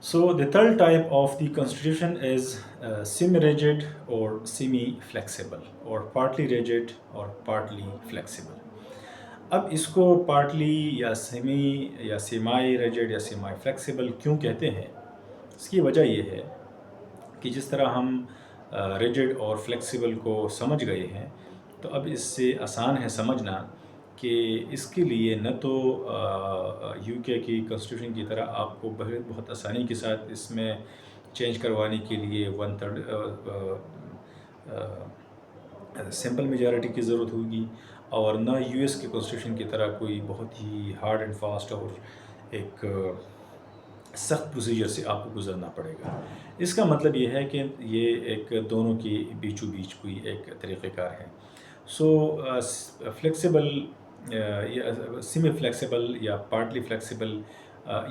So the third type of the constitution is semi-rigid or semi-flexible or partly rigid or partly flexible. اب اس کو partly یا semi یا سیمائی rigid یا سیمائی flexible کیوں کہتے ہیں؟ اس کی وجہ یہ ہے کہ جس طرح ہم ریجڈ اور فلیکسیبل کو سمجھ گئے ہیں، تو اب اس سے آسان ہے سمجھنا کہ اس کے لیے نہ تو یو کے کی کنسٹیٹیوشن کی طرح آپ کو بہت آسانی کے ساتھ اس میں چینج کروانے کے لیے 1/3 سمپل میجارٹی کی ضرورت ہوگی، اور نہ یو ایس کے کنسٹیٹیوشن کی طرح کوئی بہت ہی ہارڈ اینڈ فاسٹ اور ایک سخت پروسیجر سے آپ کو گزرنا پڑے گا۔ اس کا مطلب یہ ہے کہ یہ ایک دونوں کی بیچوں بیچ کوئی ایک طریقہ کار ہے۔ سو فلیکسیبل یا سیمی فلیکسیبل یا پارٹلی فلیکسیبل،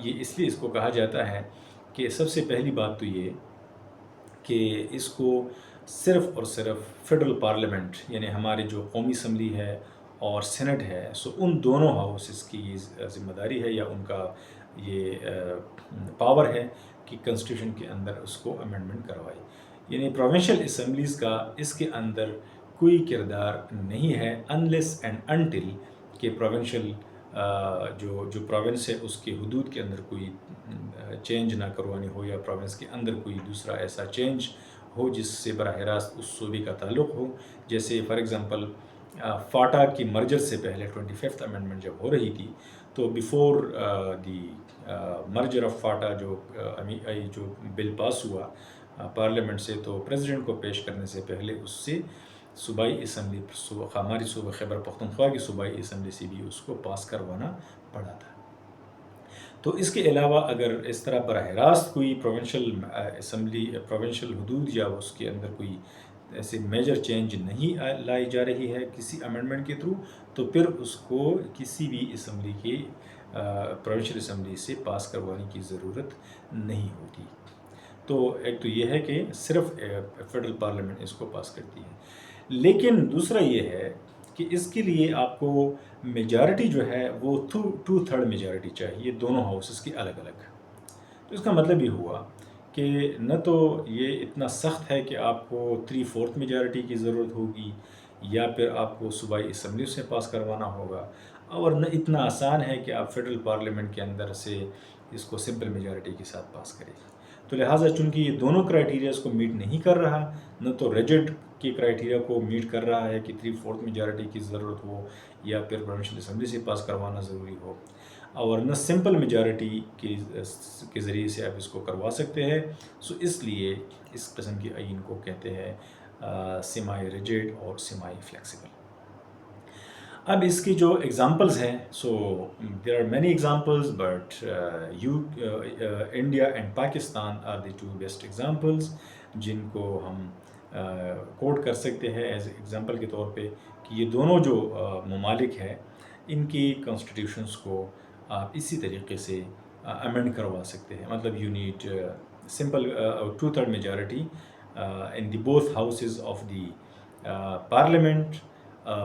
یہ اس لیے اس کو کہا جاتا ہے کہ سب سے پہلی بات تو یہ کہ اس کو صرف اور صرف فیڈرل پارلیمنٹ یعنی ہمارے جو قومی اسمبلی ہے اور سینٹ ہے، سو ان دونوں ہاؤسز کی ذمہ داری ہے یا ان کا یہ پاور ہے کہ کنسٹیٹیوشن کے اندر اس کو امینڈمنٹ کروائے۔ یعنی پروونشل اسمبلیز کا اس کے اندر کوئی کردار نہیں ہے انلیس اینڈ انٹل کہ پروونشل جو پروونس ہے اس کے حدود کے اندر کوئی چینج نہ کروانی ہو، یا پروونس کے اندر کوئی دوسرا ایسا چینج ہو جس سے براہ راست اس صوبے کا تعلق ہو۔ جیسے فار ایگزامپل فاٹا کی مرجر سے پہلے 25th امینڈمنٹ جب ہو رہی تھی، تو before the merger of FATA جو بل پاس ہوا پارلیمنٹ سے، تو پریزیڈنٹ کو پیش کرنے سے پہلے اس سے صوبائی اسمبلی ہماری صوبہ خیبر پختونخوا کی صوبائی اسمبلی سے بھی اس کو پاس کروانا پڑا تھا۔ تو اس کے علاوہ اگر اس طرح براہ راست کوئی پروونشل اسمبلی پروونشل حدود یا اس کے اندر کوئی ایسے میجر چینج نہیں لائی جا رہی ہے کسی امینڈمنٹ کے تھرو، تو پھر اس کو کسی بھی اسمبلی کی پروونشل اسمبلی سے پاس کروانے کی ضرورت نہیں ہوتی۔ تو ایک تو یہ ہے کہ صرف فیڈرل پارلیمنٹ اس کو پاس کرتی ہے، لیکن دوسرا یہ ہے کہ اس کے لیے آپ کو میجارٹی جو ہے وہ 2/3 میجارٹی چاہیے دونوں ہاؤسز کی الگ الگ۔ تو اس کا مطلب یہ ہوا کہ نہ تو یہ اتنا سخت ہے کہ آپ کو 3/4 میجارٹی کی ضرورت ہوگی، یا پھر آپ کو صوبائی اسمبلی سے پاس کروانا ہوگا، اور نہ اتنا آسان ہے کہ آپ فیڈرل پارلیمنٹ کے اندر سے اس کو سمپل میجارٹی کے ساتھ پاس کریں۔ تو لہٰذا چونکہ یہ دونوں کرائیٹیریاز کو میٹ نہیں کر رہا، نہ تو ریجڈ کے کرائیٹیریا کو میٹ کر رہا ہے کہ 3/4 میجارٹی کی ضرورت ہو یا پھر پروونشل اسمبلی سے پاس کروانا ضروری ہو، اور نہ سمپل میجارٹی کے ذریعے سے آپ اس کو کروا سکتے ہیں۔ سو اس لیے اس قسم کے آئین کو کہتے ہیں سیمائی ریجڈ اور سیمائی فلیکسیبل۔ اب اس کی جو ایگزامپلز ہیں، so there are many examples, but India and Pakistan are the 2 best examples جن کو ہم کوٹ کر سکتے ہیں ایز ایگزامپل کے طور پہ، کہ یہ دونوں جو ممالک ہیں ان کی کانسٹیٹیوشنز کو آپ اسی طریقے سے امینڈ کروا سکتے ہیں۔ مطلب you need simple 2/3 majority in the both houses of the parliament.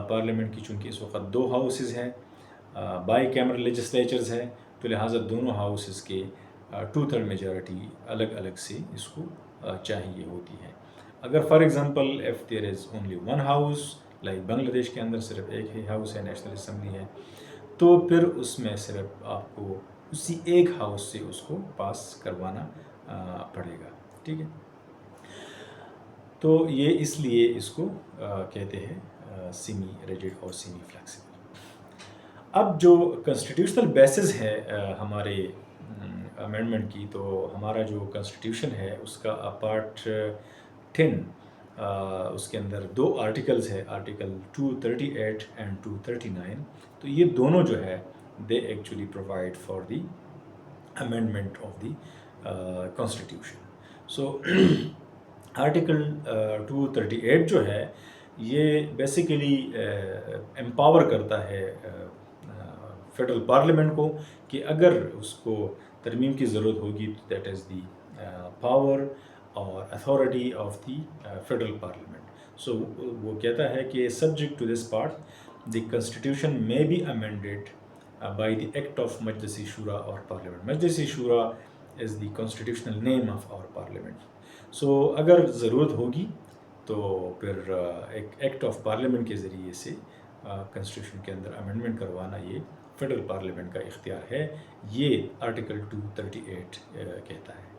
Parliament کی چونکہ اس وقت 2 ہاؤسز ہیں، بائی کیمرل لیجسلیچرز ہیں، تو لہٰذا دونوں ہاؤسز کے 2/3 میجارٹی الگ الگ سے اس کو چاہیے ہوتی ہے۔ اگر for example if there is only 1 house, like Bangladesh کے اندر صرف ایک ہی ہاؤس ہے، نیشنل اسمبلی ہے، تو پھر اس میں صرف آپ کو اسی ایک ہاؤس سے اس کو پاس کروانا پڑے گا، ٹھیک ہے۔ تو یہ اس لیے اس کو کہتے ہیں سیمی ریجڈ اور سیمی فلیکسیبل۔ اب جو کنسٹیٹیوشنل بیسز ہے ہمارے امینڈمنٹ کی، تو ہمارا جو کنسٹیٹیوشن ہے اس کا پارٹ 10 اس کے اندر 2 آرٹیکلز ہے، آرٹیکل 238 اینڈ 239۔ تو یہ دونوں جو ہے they actually provide for the amendment of the constitution. So article 238 جو ہے یہ بیسیکلی امپاور کرتا ہے فیڈرل پارلیمنٹ کو کہ اگر اس کو ترمیم کی ضرورت ہوگی، دیٹ از دی پاور اور authority of the federal parliament. So وہ کہتا ہے کہ subject to this part the constitution میں be amended by the act of Majlis Shura اور پارلیمنٹ۔ مجلس شورا is the constitutional name of our parliament. So اگر ضرورت ہوگی تو پھر ایک ایکٹ آف پارلیمنٹ کے ذریعے سے کنسٹیٹیوشن کے اندر امینڈمنٹ کروانا یہ فیڈرل پارلیمنٹ کا اختیار ہے، یہ آرٹیکل 238 کہتا ہے.